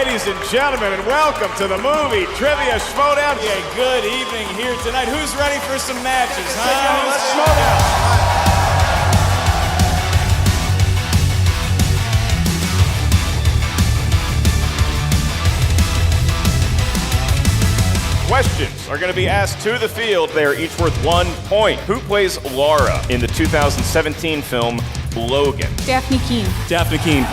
ladies and gentlemen, and welcome to the Movie Trivia Schmoedown. Yeah, good evening here tonight. Who's ready for some matches, huh? Let's Schmoedown. Questions are going to be asked to the field. They are each worth 1 point. Who plays Laura in the 2017 film Logan? Daphne Keane. Daphne Keane.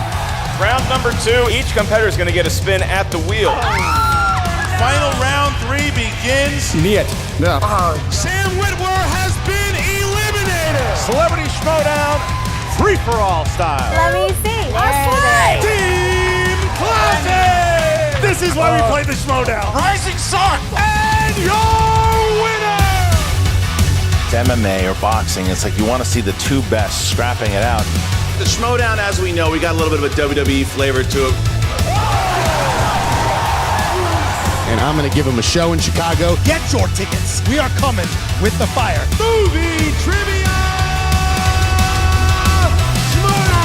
Round number 2, each competitor is going to get a spin at the wheel. Final round 3 begins. Niet. No. Sam Witwer has been eliminated. Celebrity Schmoedown, free-for-all style. Let me see. Team Classic. This is why we play the Schmoedown. Rising Sun. And your winner! It's MMA or boxing. It's like you want to see the two best scrapping it out. The Schmoedown, as we know, we got a little bit of a WWE flavor to it. And I'm going to give him a show in Chicago. Get your tickets. We are coming with the fire. Movie Trivia Schmoedown!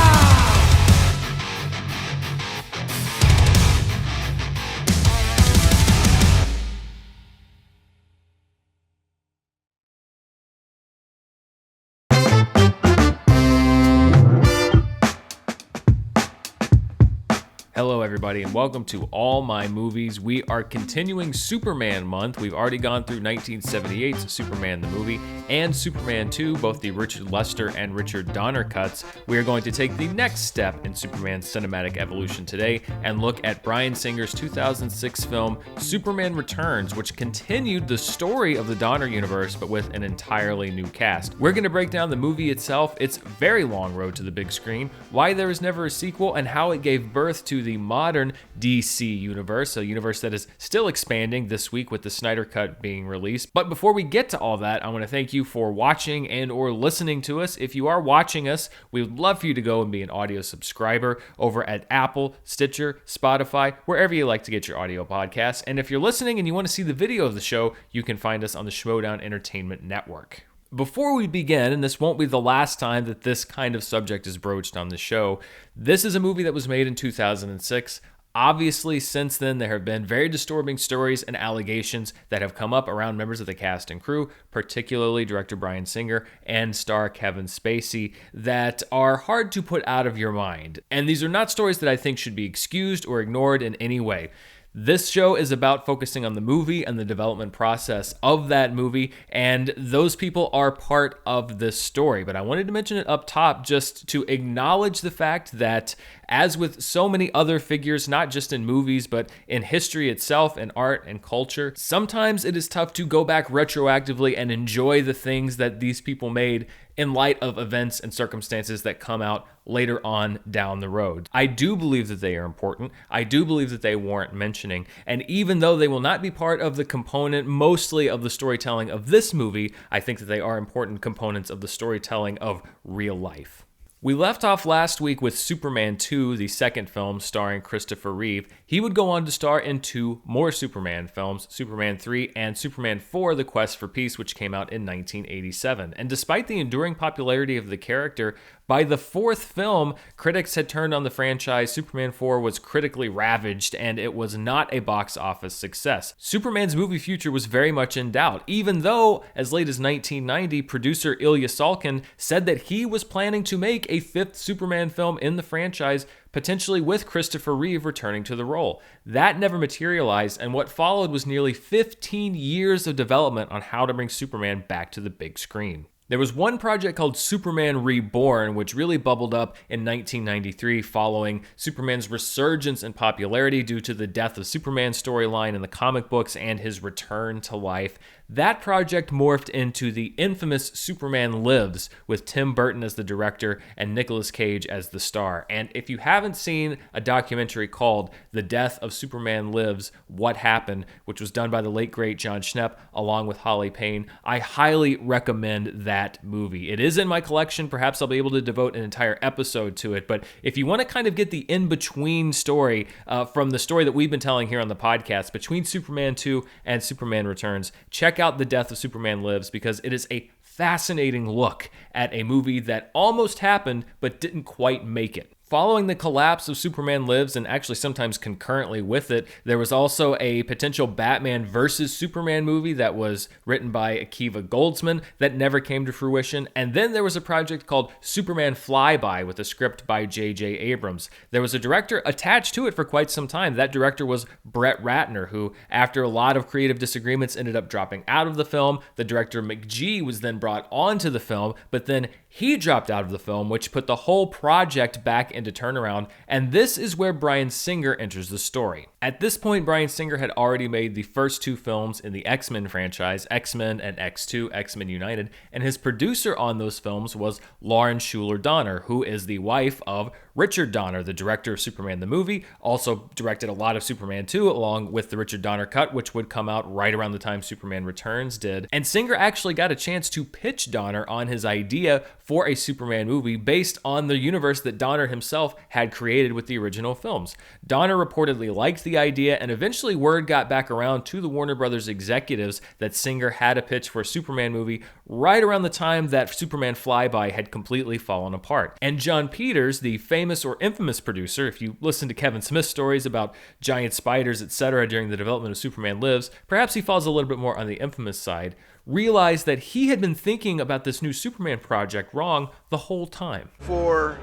Hello everybody and welcome to All My Movies. We are continuing Superman month. We've already gone through 1978's Superman the movie and Superman 2, both the Richard Lester and Richard Donner cuts. We are going to take the next step in Superman's cinematic evolution today and look at Bryan Singer's 2006 film Superman Returns, which continued the story of the Donner universe but with an entirely new cast. We're going to break down the movie itself, its very long road to the big screen, why there was never a sequel, and how it gave birth to the modern DC universe, a universe that is still expanding this week with the Snyder Cut being released. But before we get to all that, I want to thank you for watching and or listening to us. If you are watching us, we would love for you to go and be an audio subscriber over at Apple, Stitcher, Spotify, wherever you like to get your audio podcasts. And if you're listening and you want to see the video of the show, you can find us on the Schmoedown Entertainment Network. Before we begin, and this won't be the last time that this kind of subject is broached on the show, this is a movie that was made in 2006. Obviously, since then, there have been very disturbing stories and allegations that have come up around members of the cast and crew, particularly director Bryan Singer and star Kevin Spacey, that are hard to put out of your mind. And these are not stories that I think should be excused or ignored in any way. This show is about focusing on the movie and the development process of that movie, and those people are part of this story. But I wanted to mention it up top just to acknowledge the fact that, as with so many other figures, not just in movies, but in history itself, in art and culture, sometimes it is tough to go back retroactively and enjoy the things that these people made in light of events and circumstances that come out later on down the road. I do believe that they are important. I do believe that they warrant mentioning. And even though they will not be part of the component mostly of the storytelling of this movie, I think that they are important components of the storytelling of real life. We left off last week with Superman 2, the second film starring Christopher Reeve. He would go on to star in 2 more Superman films, Superman 3 and Superman 4, The Quest for Peace, which came out in 1987. And despite the enduring popularity of the character, by the 4th film, critics had turned on the franchise. Superman 4 was critically ravaged, and it was not a box office success. Superman's movie future was very much in doubt, even though, as late as 1990, producer Ilya Salkin said that he was planning to make a 5th Superman film in the franchise, potentially with Christopher Reeve returning to the role. That never materialized, and what followed was nearly 15 years of development on how to bring Superman back to the big screen. There was one project called Superman Reborn, which really bubbled up in 1993 following Superman's resurgence in popularity due to the death of Superman storyline in the comic books and his return to life. That project morphed into the infamous Superman Lives, with Tim Burton as the director and Nicolas Cage as the star. And if you haven't seen a documentary called The Death of Superman Lives, What Happened, which was done by the late great John Schnepp along with Holly Payne, I highly recommend that movie. It is in my collection. Perhaps I'll be able to devote an entire episode to it. But if you want to kind of get the in-between story from the story that we've been telling here on the podcast between Superman 2 and Superman Returns, check out The Death of Superman Lives, because it is a fascinating look at a movie that almost happened but didn't quite make it. Following the collapse of Superman Lives, and actually sometimes concurrently with it, there was also a potential Batman vs. Superman movie that was written by Akiva Goldsman that never came to fruition. And then there was a project called Superman Flyby with a script by J.J. Abrams. There was a director attached to it for quite some time. That director was Brett Ratner, who, after a lot of creative disagreements, ended up dropping out of the film. The director McGee was then brought onto the film, but then he dropped out of the film, which put the whole project back into turnaround, and this is where Bryan Singer enters the story. At this point, Bryan Singer had already made the first two films in the X-Men franchise, X-Men and X2, X-Men United, and his producer on those films was Lauren Shuler Donner, who is the wife of Richard Donner, the director of Superman the movie, also directed a lot of Superman 2 along with the Richard Donner cut, which would come out right around the time Superman Returns did. And Singer actually got a chance to pitch Donner on his idea for a Superman movie based on the universe that Donner himself had created with the original films. Donner reportedly liked the idea, and eventually word got back around to the Warner Brothers executives that Singer had a pitch for a Superman movie right around the time that Superman Flyby had completely fallen apart. And John Peters, the famous or infamous producer, if you listen to Kevin Smith's stories about giant spiders, etc. during the development of Superman Lives, perhaps he falls a little bit more on the infamous side, realized that he had been thinking about this new Superman project wrong the whole time. For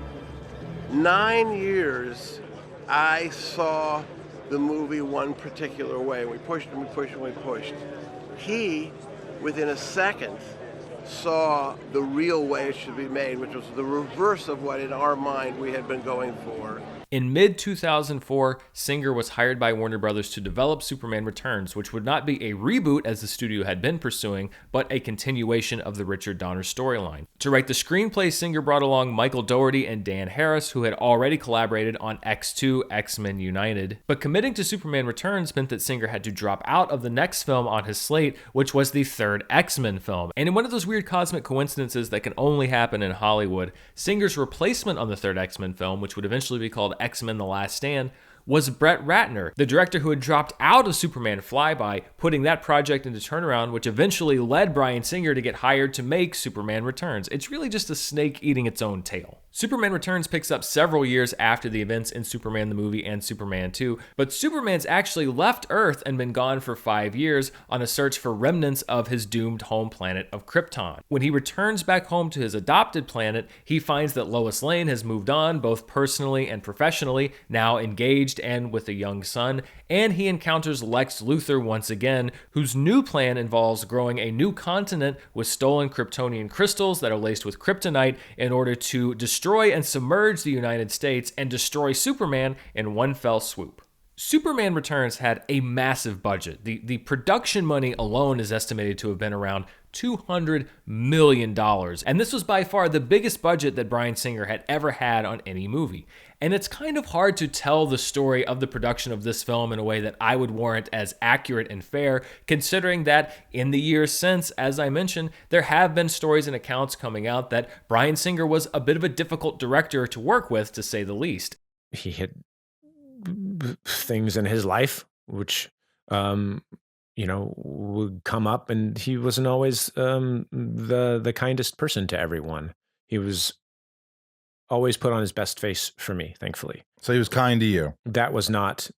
9 years, I saw the movie one particular way. We pushed and we pushed and we pushed. He, within a second, saw the real way it should be made, which was the reverse of what in our mind we had been going for. In mid-2004, Singer was hired by Warner Brothers to develop Superman Returns, which would not be a reboot as the studio had been pursuing, but a continuation of the Richard Donner storyline. To write the screenplay, Singer brought along Michael Dougherty and Dan Harris, who had already collaborated on X2, X-Men United. But committing to Superman Returns meant that Singer had to drop out of the next film on his slate, which was the third X-Men film. And in one of those weird cosmic coincidences that can only happen in Hollywood, Singer's replacement on the third X-Men film, which would eventually be called X-Men The Last Stand, was Brett Ratner, the director who had dropped out of Superman Flyby, putting that project into turnaround, which eventually led Bryan Singer to get hired to make Superman Returns. It's really just a snake eating its own tail. Superman Returns picks up several years after the events in Superman the movie and Superman 2, but Superman's actually left Earth and been gone for 5 years on a search for remnants of his doomed home planet of Krypton. When he returns back home to his adopted planet, he finds that Lois Lane has moved on, both personally and professionally, now engaged and with a young son, and he encounters Lex Luthor once again, whose new plan involves growing a new continent with stolen Kryptonian crystals that are laced with kryptonite in order to destroy and submerge the United States and destroy Superman in one fell swoop. Superman Returns had a massive budget. The production money alone is estimated to have been around $200 million. And this was by far the biggest budget that Bryan Singer had ever had on any movie. And it's kind of hard to tell the story of the production of this film in a way that I would warrant as accurate and fair, considering that in the years since, as I mentioned, there have been stories and accounts coming out that Bryan Singer was a bit of a difficult director to work with, to say the least. He had things in his life which would come up, and he wasn't always the kindest person to everyone. He was always put on his best face for me, thankfully. So he was kind to you. That was not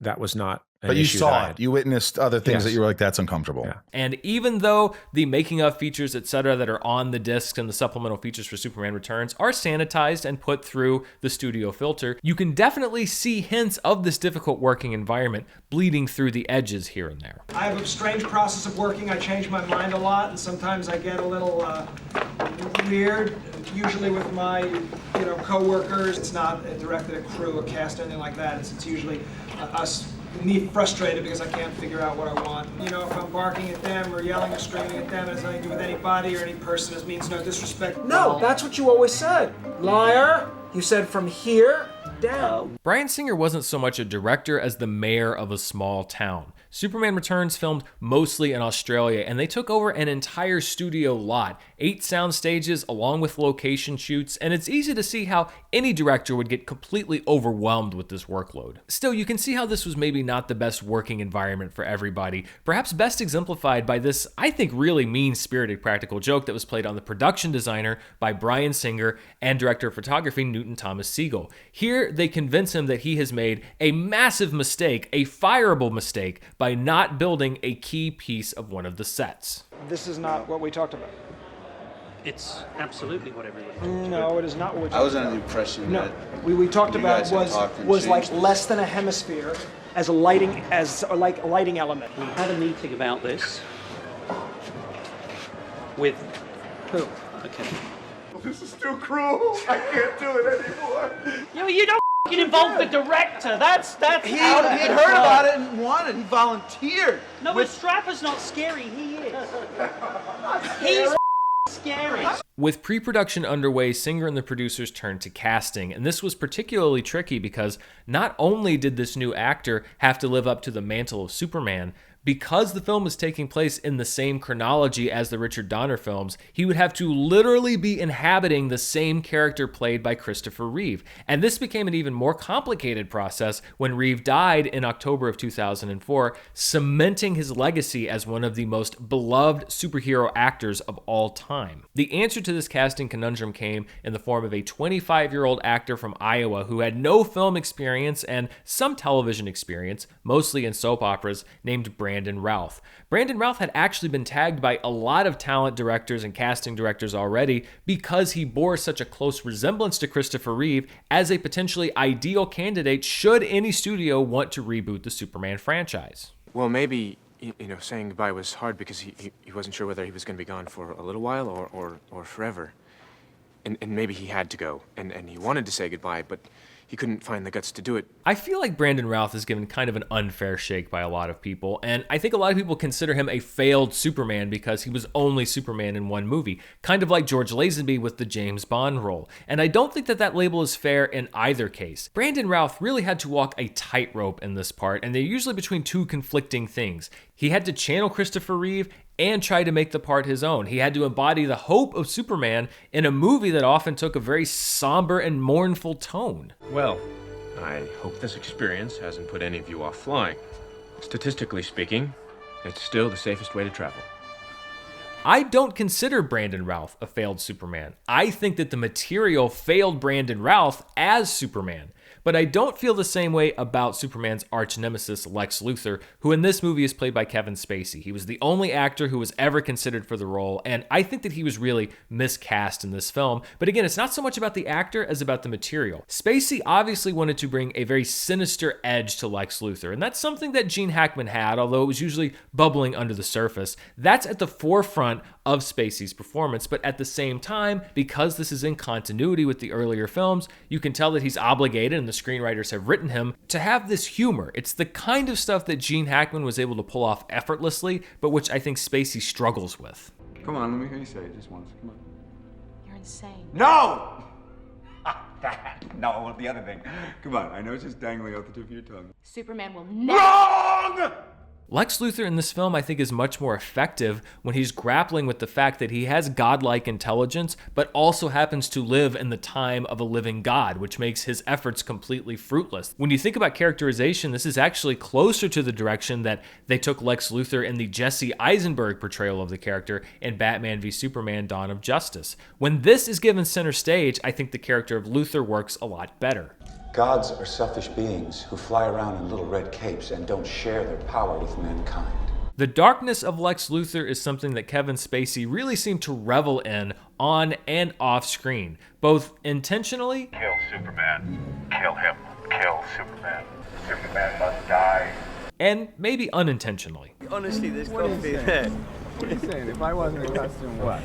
But you saw it. You witnessed other things that you were like, that's uncomfortable. Yeah. And even though the making of features, etc., that are on the discs and the supplemental features for Superman Returns are sanitized and put through the studio filter, you can definitely see hints of this difficult working environment bleeding through the edges here and there. I have a strange process of working. I change my mind a lot, and sometimes I get a little weird, usually with my co-workers. It's not directed at crew, a cast, anything like that. It's usually me frustrated because I can't figure out what I want. If I'm barking at them or yelling or screaming at them, it has nothing to do with anybody or any person. It means no disrespect. No, that's what you always said. Liar. You said from here down. Bryan Singer wasn't so much a director as the mayor of a small town. Superman Returns filmed mostly in Australia, and they took over an entire studio lot, 8 sound stages along with location shoots, and it's easy to see how any director would get completely overwhelmed with this workload. Still, you can see how this was maybe not the best working environment for everybody, perhaps best exemplified by this, I think, really mean-spirited practical joke that was played on the production designer by Bryan Singer and director of photography Newton Thomas Sigel. Here, they convince him that he has made a massive mistake, a fireable mistake, by not building a key piece of one of the sets. This is not what we talked about. It's absolutely what everyone talked about. No, it is not what we talked about. I was under the impression that we talked you about guys had talked and was like changed it. less than a hemisphere as a lighting element. We had a meeting about this with who? Okay. This is too cruel. I can't do it anymore. You don't involve the director. That's He had heard about it and wanted. He volunteered. No, but Strapper's not scary. He is. He's scary. With pre-production underway, Singer and the producers turned to casting, and this was particularly tricky because not only did this new actor have to live up to the mantle of Superman, because the film was taking place in the same chronology as the Richard Donner films, he would have to literally be inhabiting the same character played by Christopher Reeve. And this became an even more complicated process when Reeve died in October of 2004, cementing his legacy as one of the most beloved superhero actors of all time. The answer to this casting conundrum came in the form of a 25-year-old actor from Iowa who had no film experience and some television experience, mostly in soap operas, named Brandon Routh. Brandon Routh had actually been tagged by a lot of talent directors and casting directors already because he bore such a close resemblance to Christopher Reeve as a potentially ideal candidate should any studio want to reboot the Superman franchise. Well, maybe, saying goodbye was hard because he wasn't sure whether he was going to be gone for a little while or forever. And maybe he had to go, and he wanted to say goodbye, but he couldn't find the guts to do it. I feel like Brandon Routh is given kind of an unfair shake by a lot of people, and I think a lot of people consider him a failed Superman because he was only Superman in one movie, kind of like George Lazenby with the James Bond role. And I don't think that that label is fair in either case. Brandon Routh really had to walk a tightrope in this part, and they're usually between two conflicting things. He had to channel Christopher Reeve and try to make the part his own. He had to embody the hope of Superman in a movie that often took a very somber and mournful tone. Well, I hope this experience hasn't put any of you off flying. Statistically speaking, it's still the safest way to travel. I don't consider Brandon Routh a failed Superman. I think that the material failed Brandon Routh as Superman. But I don't feel the same way about Superman's arch nemesis, Lex Luthor, who in this movie is played by Kevin Spacey. He was the only actor who was ever considered for the role, and I think that he was really miscast in this film. But again, it's not so much about the actor as about the material. Spacey obviously wanted to bring a very sinister edge to Lex Luthor, and that's something that Gene Hackman had, although it was usually bubbling under the surface. That's at the forefront of Spacey's performance, but at the same time, because this is in continuity with the earlier films, you can tell that he's obligated, and the screenwriters have written him, to have this humor. It's the kind of stuff that Gene Hackman was able to pull off effortlessly, but which I think Spacey struggles with. Come on, let me hear you say it just once. Come on. You're insane. No! No, the other thing. Come on, I know it's just dangling out the tip of your tongue. Superman will never... Wrong! Lex Luthor in this film, I think, is much more effective when he's grappling with the fact that he has godlike intelligence, but also happens to live in the time of a living god, which makes his efforts completely fruitless. When you think about characterization, this is actually closer to the direction that they took Lex Luthor in the Jesse Eisenberg portrayal of the character in Batman v Superman: Dawn of Justice. When this is given center stage, I think the character of Luthor works a lot better. Gods are selfish beings who fly around in little red capes and don't share their power with mankind. The darkness of Lex Luthor is something that Kevin Spacey really seemed to revel in on and off screen, both intentionally... Kill Superman. Kill him. Kill Superman. Superman must die. And maybe unintentionally. Honestly, this can't be there. What are you saying? If I wasn't in costume, what?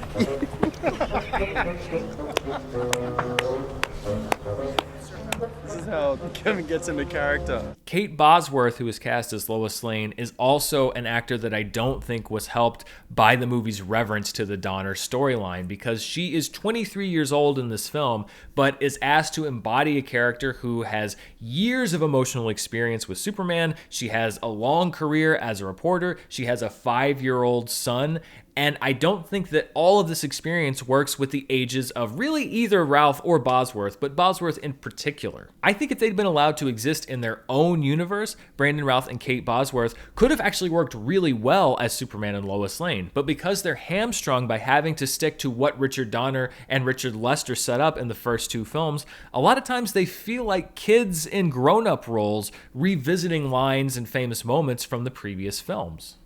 This is how Kevin gets into character. Kate Bosworth, who is cast as Lois Lane, is also an actor that I don't think was helped by the movie's reverence to the Donner storyline, because she is 23 years old in this film, but is asked to embody a character who has years of emotional experience with Superman. She has a long career as a reporter. She has a 5-year-old son. And I don't think that all of this experience works with the ages of really either Ralph or Bosworth, but Bosworth in particular. I think if they'd been allowed to exist in their own universe, Brandon Routh and Kate Bosworth could have actually worked really well as Superman and Lois Lane. But because they're hamstrung by having to stick to what Richard Donner and Richard Lester set up in the first 2 films, a lot of times they feel like kids in grown-up roles revisiting lines and famous moments from the previous films.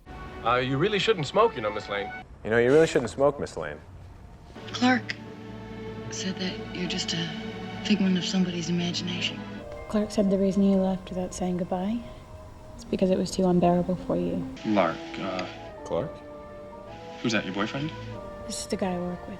You really shouldn't smoke, Miss Lane. You really shouldn't smoke, Miss Lane. Clark said that you're just a figment of somebody's imagination. Clark said the reason you left without saying goodbye is because it was too unbearable for you. Clark? Who's that, your boyfriend? This is the guy I work with.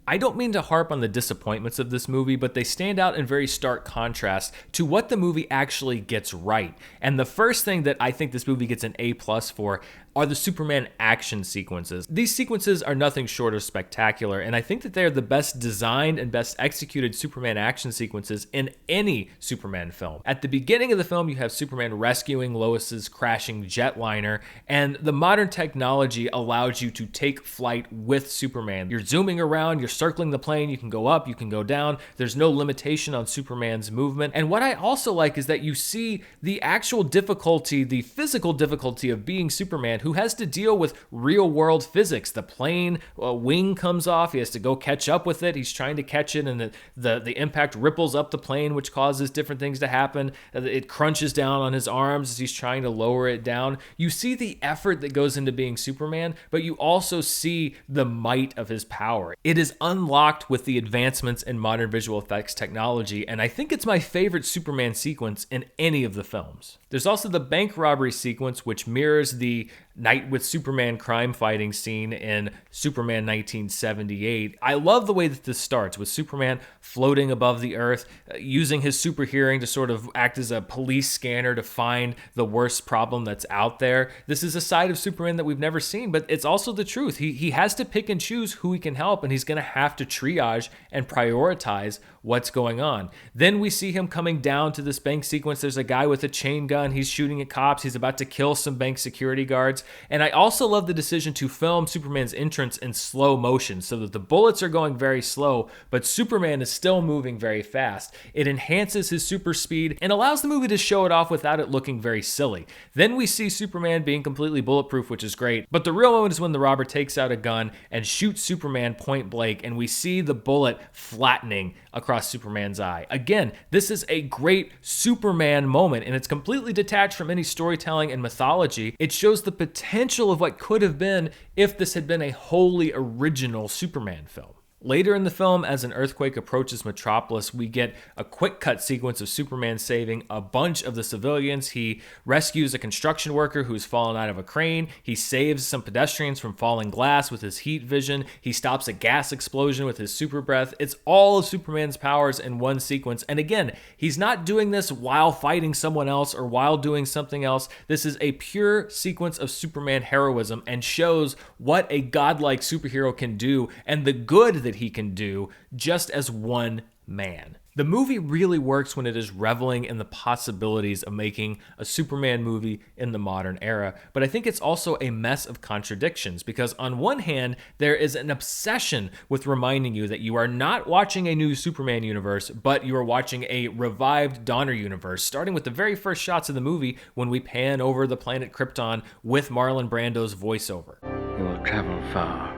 I don't mean to harp on the disappointments of this movie, but they stand out in very stark contrast to what the movie actually gets right. And the first thing that I think this movie gets an A+ for are the Superman action sequences. These sequences are nothing short of spectacular, and I think that they are the best designed and best executed Superman action sequences in any Superman film. At the beginning of the film, you have Superman rescuing Lois's crashing jetliner, and the modern technology allows you to take flight with Superman. You're zooming around, you're circling the plane, you can go up, you can go down. There's no limitation on Superman's movement. And what I also like is that you see the actual difficulty, the physical difficulty of being Superman, who has to deal with real world physics. The plane wing comes off, he has to go catch up with it, he's trying to catch it, and the impact ripples up the plane, which causes different things to happen. It crunches down on his arms as he's trying to lower it down. You see the effort that goes into being Superman, but you also see the might of his power. It is unlocked with the advancements in modern visual effects technology, and I think it's my favorite Superman sequence in any of the films. There's also the bank robbery sequence, which mirrors the Night with Superman crime fighting scene in Superman 1978. I love the way that this starts, with Superman floating above the earth, using his super hearing to sort of act as a police scanner to find the worst problem that's out there. This is a side of Superman that we've never seen, but it's also the truth. He has to pick and choose who he can help, and he's going to have to triage and prioritize what's going on. Then we see him coming down to this bank sequence. There's a guy with a chain gun. He's shooting at cops. He's about to kill some bank security guards. And I also love the decision to film Superman's entrance in slow motion so that the bullets are going very slow, but Superman is still moving very fast. It enhances his super speed and allows the movie to show it off without it looking very silly. Then we see Superman being completely bulletproof, which is great. But the real moment is when the robber takes out a gun and shoots Superman point blank, and we see the bullet flattening across Superman's eye. Again, this is a great Superman moment, and it's completely detached from any storytelling and mythology. It shows the potential of what could have been if this had been a wholly original Superman film. Later in the film, as an earthquake approaches Metropolis, we get a quick cut sequence of Superman saving a bunch of the civilians. He rescues a construction worker who's fallen out of a crane. He saves some pedestrians from falling glass with his heat vision. He stops a gas explosion with his super breath. It's all of Superman's powers in one sequence. And again, he's not doing this while fighting someone else or while doing something else. This is a pure sequence of Superman heroism and shows what a godlike superhero can do and the good that he can do just as one man. The movie really works when it is reveling in the possibilities of making a Superman movie in the modern era, but I think it's also a mess of contradictions, because on one hand, there is an obsession with reminding you that you are not watching a new Superman universe, but you are watching a revived Donner universe, starting with the very first shots of the movie when we pan over the planet Krypton with Marlon Brando's voiceover. You will travel far,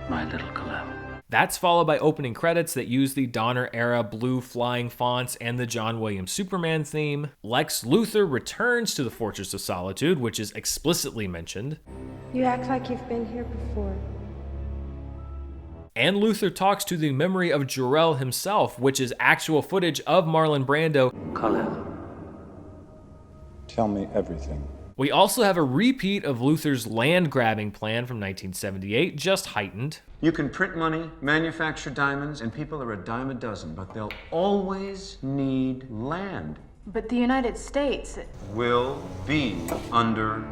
my little Kal-El. That's followed by opening credits that use the Donner-era blue flying fonts and the John Williams Superman theme. Lex Luthor returns to the Fortress of Solitude, which is explicitly mentioned. You act like you've been here before. And Luthor talks to the memory of Jor-El himself, which is actual footage of Marlon Brando. Kal-El. Tell me everything. We also have a repeat of Luthor's land-grabbing plan from 1978, just heightened. You can print money, manufacture diamonds, and people are a dime a dozen, but they'll always need land. But the United States Will be under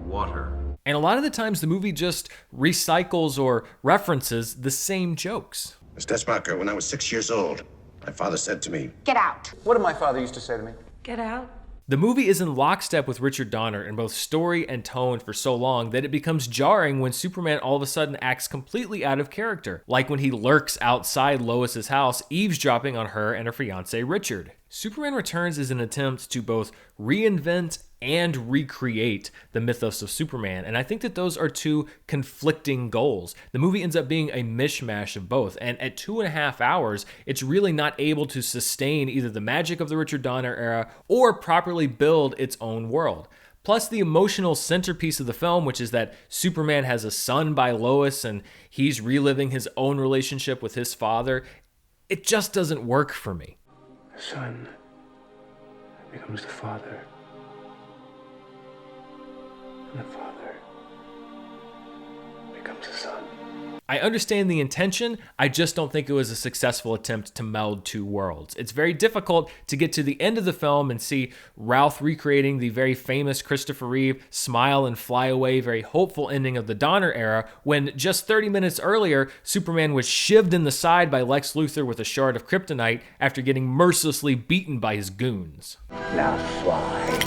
water. And a lot of the times the movie just recycles or references the same jokes. Miss Tetzmacher, when I was 6 years old, my father said to me, get out. What did my father used to say to me? Get out. The movie is in lockstep with Richard Donner in both story and tone for so long that it becomes jarring when Superman all of a sudden acts completely out of character, like when he lurks outside Lois's house, eavesdropping on her and her fiancé Richard. Superman Returns is an attempt to both reinvent and recreate the mythos of Superman, and I think that those are two conflicting goals. The movie ends up being a mishmash of both, and at 2.5 hours, it's really not able to sustain either the magic of the Richard Donner era or properly build its own world. Plus the emotional centerpiece of the film, which is that Superman has a son by Lois and he's reliving his own relationship with his father, it just doesn't work for me. The son becomes the father. And the father becomes the son. I understand the intention, I just don't think it was a successful attempt to meld two worlds. It's very difficult to get to the end of the film and see Ralph recreating the very famous Christopher Reeve smile and fly away, very hopeful ending of the Donner era, when just 30 minutes earlier, Superman was shivved in the side by Lex Luthor with a shard of kryptonite after getting mercilessly beaten by his goons. Now fly.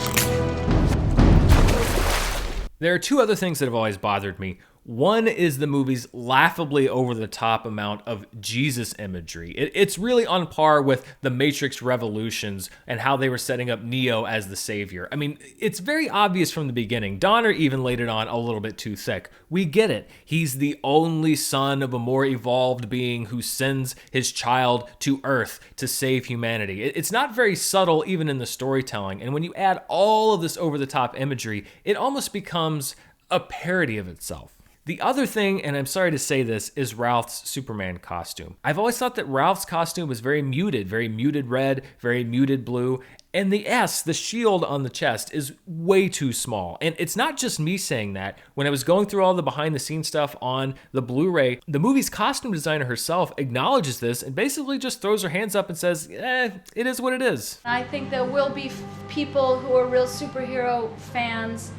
There are two other things that have always bothered me. One is the movie's laughably over-the-top amount of Jesus imagery. It's really on par with the Matrix Revolutions and how they were setting up Neo as the savior. I mean, it's very obvious from the beginning. Donner even laid it on a little bit too thick. We get it. He's the only son of a more evolved being who sends his child to Earth to save humanity. It's not very subtle even in the storytelling, and when you add all of this over-the-top imagery, it almost becomes a parody of itself. The other thing, and I'm sorry to say this, is Ralph's Superman costume. I've always thought that Ralph's costume was very muted red, very muted blue, and the S, the shield on the chest, is way too small. And it's not just me saying that. When I was going through all the behind-the-scenes stuff on the Blu ray, the movie's costume designer herself acknowledges this and basically just throws her hands up and says, it is what it is. I think there will be people who are real superhero fans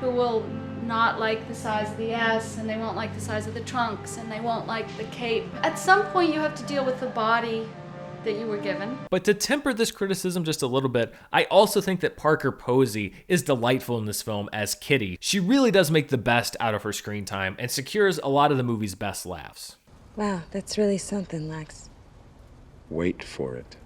who will not like the size of the S, and they won't like the size of the trunks, and they won't like the cape. At some point you have to deal with the body that you were given. But to temper this criticism just a little bit, I also think that Parker Posey is delightful in this film as Kitty. She really does make the best out of her screen time and secures a lot of the movie's best laughs. Wow, that's really something, Lex. Wait for it.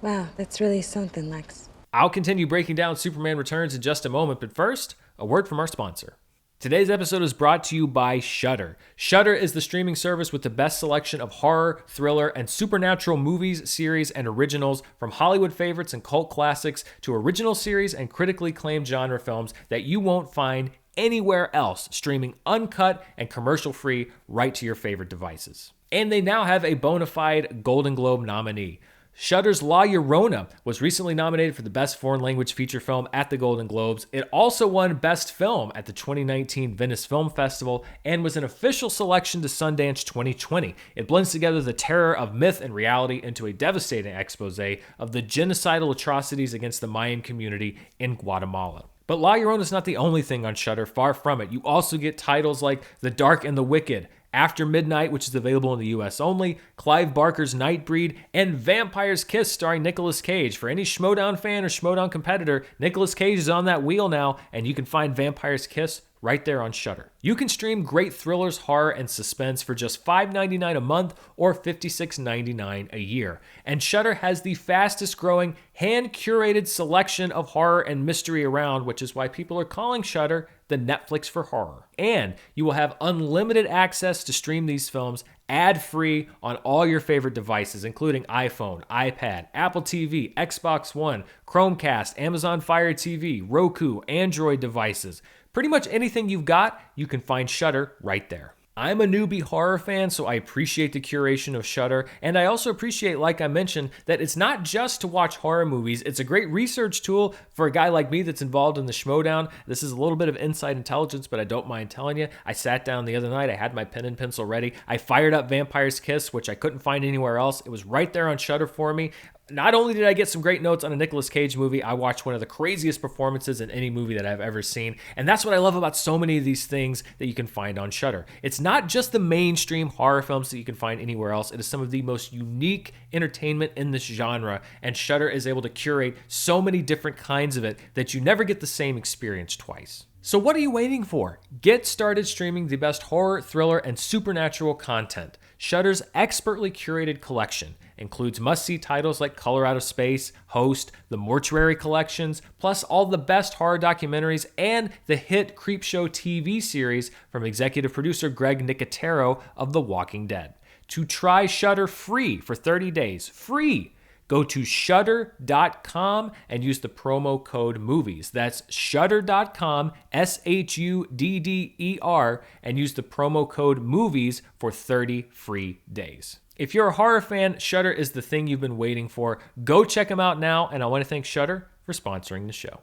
Wow, that's really something, Lex. I'll continue breaking down Superman Returns in just a moment, but first, a word from our sponsor. Today's episode is brought to you by Shudder. Shudder is the streaming service with the best selection of horror, thriller, and supernatural movies, series, and originals, from Hollywood favorites and cult classics to original series and critically acclaimed genre films that you won't find anywhere else, streaming uncut and commercial-free right to your favorite devices. And they now have a bona fide Golden Globe nominee. Shudder's La Llorona was recently nominated for the Best Foreign Language Feature Film at the Golden Globes. It also won Best Film at the 2019 Venice Film Festival and was an official selection to Sundance 2020. It blends together the terror of myth and reality into a devastating expose of the genocidal atrocities against the Mayan community in Guatemala. But La Llorona is not the only thing on Shudder, far from it. You also get titles like The Dark and the Wicked, After Midnight, which is available in the US only, Clive Barker's Nightbreed, and Vampire's Kiss starring Nicolas Cage. For any Schmoedown fan or Schmoedown competitor, Nicolas Cage is on that wheel now, and you can find Vampire's Kiss right there on Shudder. You can stream great thrillers, horror, and suspense for just $5.99 a month or $56.99 a year. And Shudder has the fastest growing, hand-curated selection of horror and mystery around, which is why people are calling Shudder the Netflix for horror. And you will have unlimited access to stream these films ad-free on all your favorite devices, including iPhone, iPad, Apple TV, Xbox One, Chromecast, Amazon Fire TV, Roku, Android devices. Pretty much anything you've got, you can find Shudder right there. I'm a newbie horror fan, so I appreciate the curation of Shudder, and I also appreciate, like I mentioned, that it's not just to watch horror movies. It's a great research tool for a guy like me that's involved in the Schmoedown. This is a little bit of inside intelligence, but I don't mind telling you. I sat down the other night, I had my pen and pencil ready. I fired up Vampire's Kiss, which I couldn't find anywhere else. It was right there on Shudder for me. Not only did I get some great notes on a Nicolas Cage movie, I watched one of the craziest performances in any movie that I've ever seen. And that's what I love about so many of these things that you can find on Shudder. It's not just the mainstream horror films that you can find anywhere else. It is some of the most unique entertainment in this genre. And Shudder is able to curate so many different kinds of it that you never get the same experience twice. So what are you waiting for? Get started streaming the best horror, thriller, and supernatural content. Shudder's expertly curated collection includes must-see titles like Color Out of Space, Host, the Mortuary Collections, plus all the best horror documentaries and the hit Creepshow TV series from executive producer Greg Nicotero of The Walking Dead. To try Shudder free for 30 days, free, go to shudder.com and use the promo code MOVIES. That's shudder.com, SHUDDER, and use the promo code MOVIES for 30 free days. If you're a horror fan, Shudder is the thing you've been waiting for. Go check them out now, and I want to thank Shudder for sponsoring the show.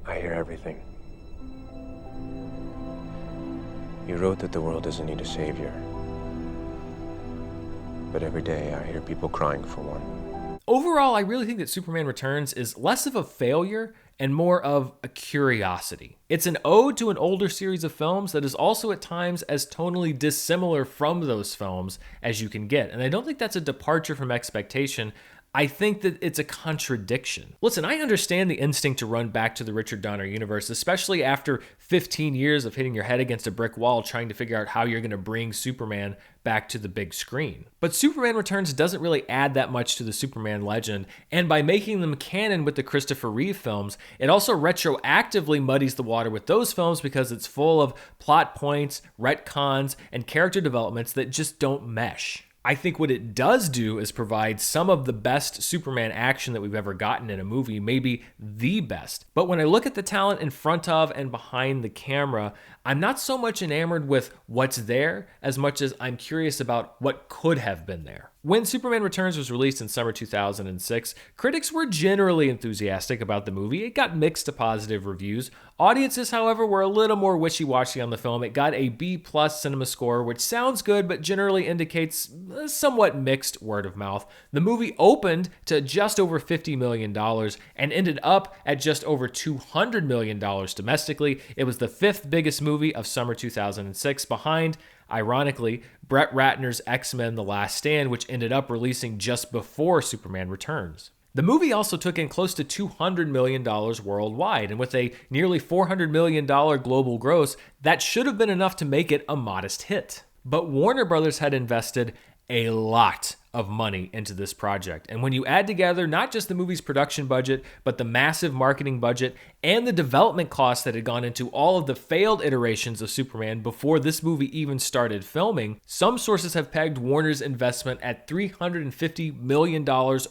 I hear everything. You wrote that the world doesn't need a savior. But every day I hear people crying for one. Overall, I really think that Superman Returns is less of a failure and more of a curiosity. It's an ode to an older series of films that is also at times as tonally dissimilar from those films as you can get. And I don't think that's a departure from expectation. I think that it's a contradiction. Listen, I understand the instinct to run back to the Richard Donner universe, especially after 15 years of hitting your head against a brick wall trying to figure out how you're going to bring Superman back to the big screen. But Superman Returns doesn't really add that much to the Superman legend, and by making them canon with the Christopher Reeve films, it also retroactively muddies the water with those films because it's full of plot points, retcons, and character developments that just don't mesh. I think what it does do is provide some of the best Superman action that we've ever gotten in a movie, maybe the best. But when I look at the talent in front of and behind the camera, I'm not so much enamored with what's there as much as I'm curious about what could have been there. When Superman Returns was released in summer 2006, critics were generally enthusiastic about the movie. It got mixed to positive reviews. Audiences, however, were a little more wishy-washy on the film. It got a B+ cinema score, which sounds good, but generally indicates a somewhat mixed word of mouth. The movie opened to just over $50 million and ended up at just over $200 million domestically. It was the 5th biggest movie of summer 2006, behind, ironically, Brett Ratner's X-Men The Last Stand, which ended up releasing just before Superman Returns. The movie also took in close to $200 million worldwide, and with a nearly $400 million global gross, that should have been enough to make it a modest hit. But Warner Brothers had invested a lot of money into this project. And when you add together not just the movie's production budget, but the massive marketing budget and the development costs that had gone into all of the failed iterations of Superman before this movie even started filming, some sources have pegged Warner's investment at $350 million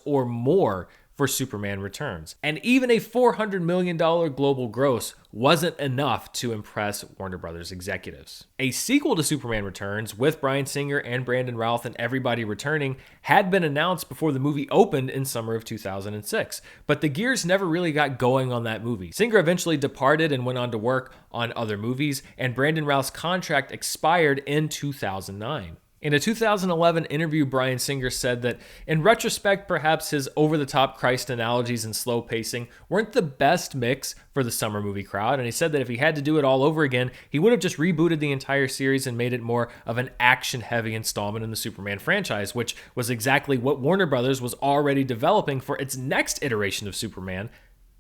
or more for Superman Returns. And even a $400 million global gross wasn't enough to impress Warner Brothers executives. A sequel to Superman Returns with Bryan Singer and Brandon Routh and everybody returning had been announced before the movie opened in summer of 2006, but the gears never really got going on that movie. Singer eventually departed and went on to work on other movies, and Brandon Routh's contract expired in 2009. In a 2011 interview, Bryan Singer said that, in retrospect, perhaps his over-the-top Christ analogies and slow pacing weren't the best mix for the summer movie crowd, and he said that if he had to do it all over again, he would have just rebooted the entire series and made it more of an action-heavy installment in the Superman franchise, which was exactly what Warner Brothers was already developing for its next iteration of Superman.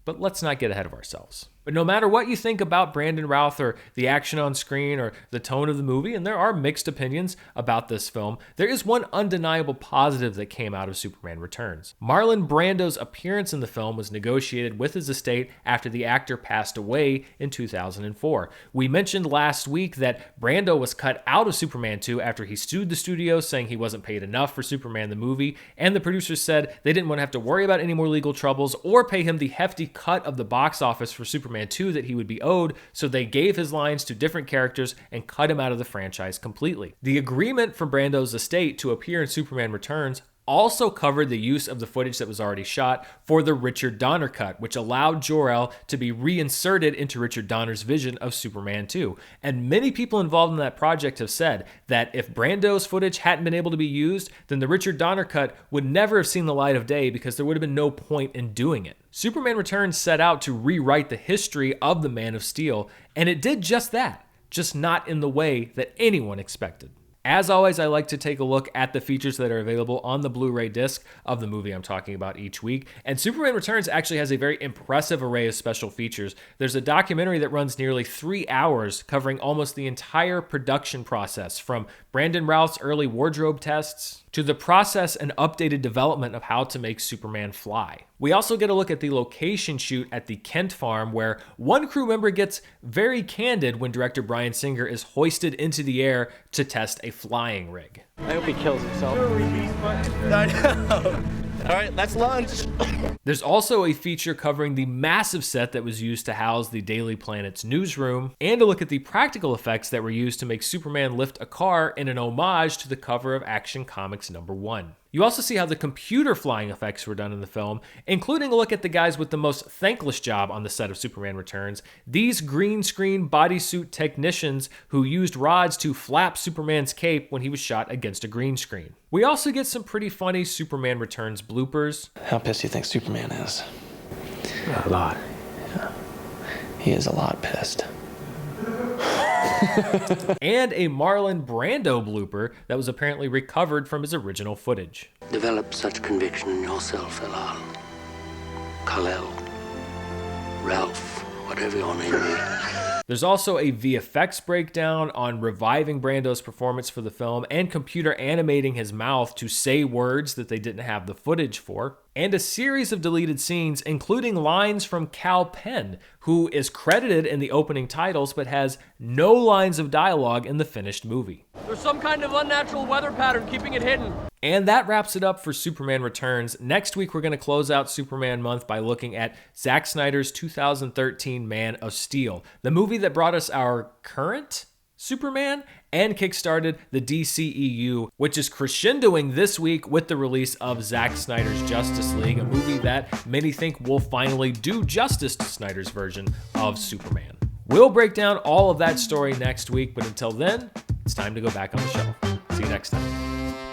But let's not get ahead of ourselves. But no matter what you think about Brandon Routh or the action on screen or the tone of the movie, and there are mixed opinions about this film, there is one undeniable positive that came out of Superman Returns. Marlon Brando's appearance in the film was negotiated with his estate after the actor passed away in 2004. We mentioned last week that Brando was cut out of Superman 2 after he sued the studio, saying he wasn't paid enough for Superman the movie, and the producers said they didn't want to have to worry about any more legal troubles or pay him the hefty cut of the box office for Superman Superman 2 that he would be owed, so they gave his lines to different characters and cut him out of the franchise completely. The agreement from Brando's estate to appear in Superman Returns also covered the use of the footage that was already shot for the Richard Donner cut, which allowed Jor-El to be reinserted into Richard Donner's vision of Superman 2. And many people involved in that project have said that if Brando's footage hadn't been able to be used, then the Richard Donner cut would never have seen the light of day because there would have been no point in doing it. Superman Returns set out to rewrite the history of the Man of Steel, and it did just that, just not in the way that anyone expected. As always, I like to take a look at the features that are available on the Blu-ray disc of the movie I'm talking about each week. And Superman Returns actually has a very impressive array of special features. There's a documentary that runs nearly 3 hours covering almost the entire production process, from Brandon Routh's early wardrobe tests to the process and updated development of how to make Superman fly. We also get a look at the location shoot at the Kent farm, where one crew member gets very candid when director Bryan Singer is hoisted into the air to test a flying rig. I hope he kills himself. I know. All right, that's lunch. There's also a feature covering the massive set that was used to house the Daily Planet's newsroom, and a look at the practical effects that were used to make Superman lift a car in an homage to the cover of Action Comics #1. You also see how the computer flying effects were done in the film, including a look at the guys with the most thankless job on the set of Superman Returns, these green screen bodysuit technicians who used rods to flap Superman's cape when he was shot against a green screen. We also get some pretty funny Superman Returns bloopers. How pissed do you think Superman is? A lot. Yeah. He is a lot pissed. And a Marlon Brando blooper that was apparently recovered from his original footage. Develop such conviction in yourself, Elal. Kal-El. Ralph, whatever your name is. There's also a VFX breakdown on reviving Brando's performance for the film and computer animating his mouth to say words that they didn't have the footage for, and a series of deleted scenes, including lines from Kal Penn, who is credited in the opening titles but has no lines of dialogue in the finished movie. There's some kind of unnatural weather pattern keeping it hidden. And that wraps it up for Superman Returns. Next week, we're going to close out Superman month by looking at Zack Snyder's 2013 Man of Steel, the movie that brought us our current Superman and kickstarted the DCEU, which is crescendoing this week with the release of Zack Snyder's Justice League, a movie that many think will finally do justice to Snyder's version of Superman. We'll break down all of that story next week, but until then, it's time to go back on the shelf. See you next time.